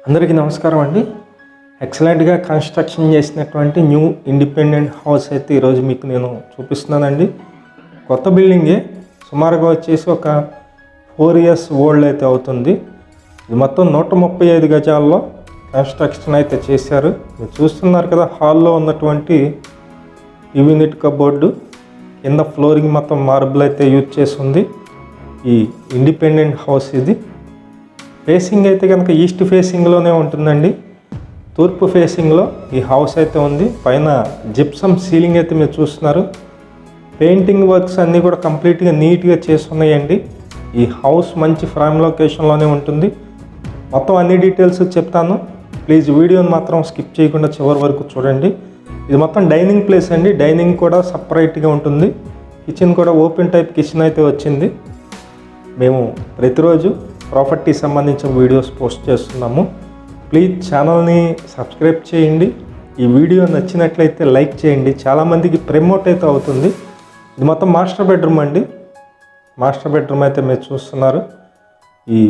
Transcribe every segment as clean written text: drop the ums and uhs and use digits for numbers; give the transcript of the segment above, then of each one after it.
అందరికీ నమస్కారం అండి. ఎక్సలెంట్గా కన్స్ట్రక్షన్ చేసినటువంటి న్యూ ఇండిపెండెంట్ హౌస్ అయితే ఈరోజు మీకు నేను చూపిస్తున్నానండి. కొత్త బిల్డింగే, సుమారుగా వచ్చేసి ఒక 4 years ఓల్డ్ అయితే అవుతుంది. ఇది మొత్తం 135 గజాల్లో కన్స్ట్రక్షన్ అయితే చేశారు. మీరు చూస్తున్నారు కదా, హాల్లో ఉన్నటువంటి యూనిట్ కబోర్డు కింద ఫ్లోరింగ్ మొత్తం మార్బుల్ అయితే యూజ్ చేస్తుంది. ఈ ఇండిపెండెంట్ హౌస్ ఇది ఫేసింగ్ అయితే కనుక ఈస్ట్ ఫేసింగ్లోనే ఉంటుందండి. తూర్పు ఫేసింగ్లో ఈ హౌస్ అయితే ఉంది. పైన జిప్సమ్ సీలింగ్ అయితే మీరు చూస్తున్నారు. పెయింటింగ్ వర్క్స్ అన్నీ కూడా కంప్లీట్గా నీట్గా చేస్తున్నాయండి. ఈ హౌస్ మంచి ప్రైమ్ లొకేషన్లోనే ఉంటుంది. మొత్తం అన్ని డీటెయిల్స్ చెప్తాను. ప్లీజ్ వీడియోని మాత్రం స్కిప్ చేయకుండా చివరి వరకు చూడండి. ఇది మొత్తం డైనింగ్ ప్లేస్ అండి. డైనింగ్ కూడా సపరేట్గా ఉంటుంది. కిచెన్ కూడా ఓపెన్ టైప్ కిచెన్ అయితే వచ్చింది. మేము ప్రతిరోజు ప్రాపర్టీ సంబంధించిన వీడియోస్ పోస్ట్ చేస్తున్నాము. ప్లీజ్ ఛానల్ని సబ్స్క్రైబ్ చేయండి. ఈ వీడియో నచ్చినట్లయితే లైక్ చేయండి. చాలామందికి ప్రమోట్ అయితే అవుతుంది. ఇది మొత్తం మాస్టర్ బెడ్రూమ్ అండి. మాస్టర్ బెడ్రూమ్ అయితే మీరు చూస్తున్నారు. ఈ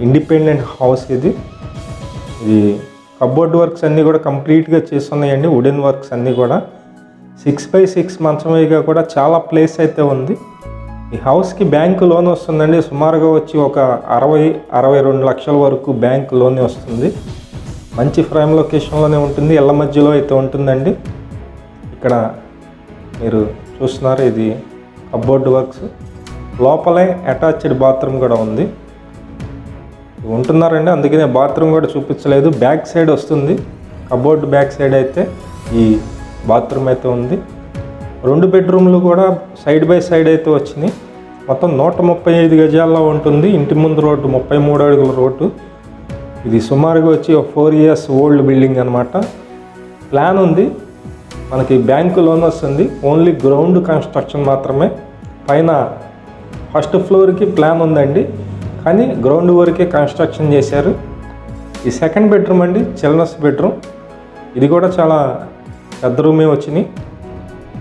ఇండిపెండెంట్ హౌస్ ఇది కబోర్డ్ వర్క్స్ అన్నీ కూడా కంప్లీట్గా చేస్తున్నాయండి. వుడెన్ వర్క్స్ అన్నీ కూడా 6x6 మంచమేగా కూడా చాలా ప్లేస్ అయితే ఉంది. ఈ హౌస్కి బ్యాంకు లోన్ వస్తుందండి. సుమారుగా వచ్చి ఒక 60-62 లక్షల వరకు బ్యాంకు లోన్ వస్తుంది. మంచి ప్రైమ్ లొకేషన్లోనే ఉంటుంది. ఇళ్ళ మధ్యలో అయితే ఉంటుందండి. ఇక్కడ మీరు చూస్తున్నారు, ఇది కబోర్డ్ వర్క్స్. లోపలే అటాచ్డ్ బాత్రూమ్ కూడా ఉంది. ఉంటున్నారండి, అందుకనే బాత్రూమ్ కూడా చూపించలేదు. బ్యాక్ సైడ్ వస్తుంది. కబోర్డ్ బ్యాక్ సైడ్ అయితే ఈ బాత్రూమ్ అయితే ఉంది. 2 బెడ్రూమ్లు కూడా సైడ్ బై సైడ్ అయితే వచ్చినాయి. మొత్తం 135 గజాల్లో ఉంటుంది. ఇంటి ముందు రోడ్డు 33 అడుగుల రోడ్డు. ఇది సుమారుగా వచ్చి ఒక 4 years ఓల్డ్ బిల్డింగ్ అనమాట. ప్లాన్ ఉంది, మనకి బ్యాంకు లోన్ వస్తుంది. ఓన్లీ గ్రౌండ్ కన్స్ట్రక్షన్ మాత్రమే. పైన ఫస్ట్ ఫ్లోర్కి ప్లాన్ ఉందండి, కానీ గ్రౌండ్ వరకే కన్స్ట్రక్షన్ చేశారు. ఈ సెకండ్ బెడ్రూమ్ అండి, చిల్డ్రన్స్ బెడ్రూమ్. ఇది కూడా చాలా పెద్ద రూమే వచ్చినాయి.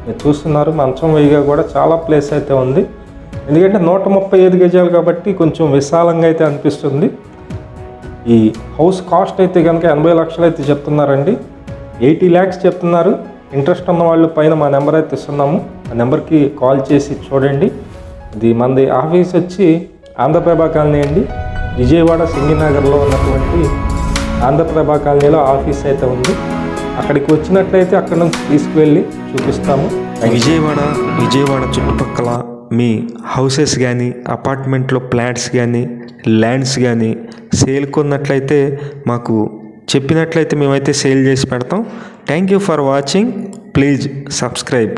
మీరు చూస్తున్నారు, మంచం వేయిగా కూడా చాలా ప్లేస్ అయితే ఉంది. ఎందుకంటే 135 గజాలు కాబట్టి కొంచెం విశాలంగా అయితే అనిపిస్తుంది. ఈ హౌస్ కాస్ట్ అయితే కనుక 80 లక్షలు అయితే చెప్తున్నారండి. 80 lakhs చెప్తున్నారు. ఇంట్రెస్ట్ ఉన్న వాళ్ళు పైన మా నెంబర్ అయితే ఇస్తున్నాము. ఆ నెంబర్కి కాల్ చేసి చూడండి. ఇది మనది ఆఫీస్ వచ్చి ఆంధ్రప్రభ కాలనీ అండి. విజయవాడ సింగినగర్లో ఉన్నటువంటి ఆంధ్రప్రభ కాలనీలో ఆఫీస్ అయితే ఉంది. అక్కడికి వచ్చినట్లయితే అక్కడ నుంచి తీసుకువెళ్ళి చూపిస్తాము. విజయవాడ చుట్టుపక్కల మీ హౌసెస్ కానీ, అపార్ట్మెంట్లో ఫ్లాట్స్ కానీ, ల్యాండ్స్ కానీ సేల్ కొన్నట్లయితే మాకు చెప్పినట్లయితే మేమైతే సేల్ చేసి పెడతాం. Thank you for watching. Please subscribe.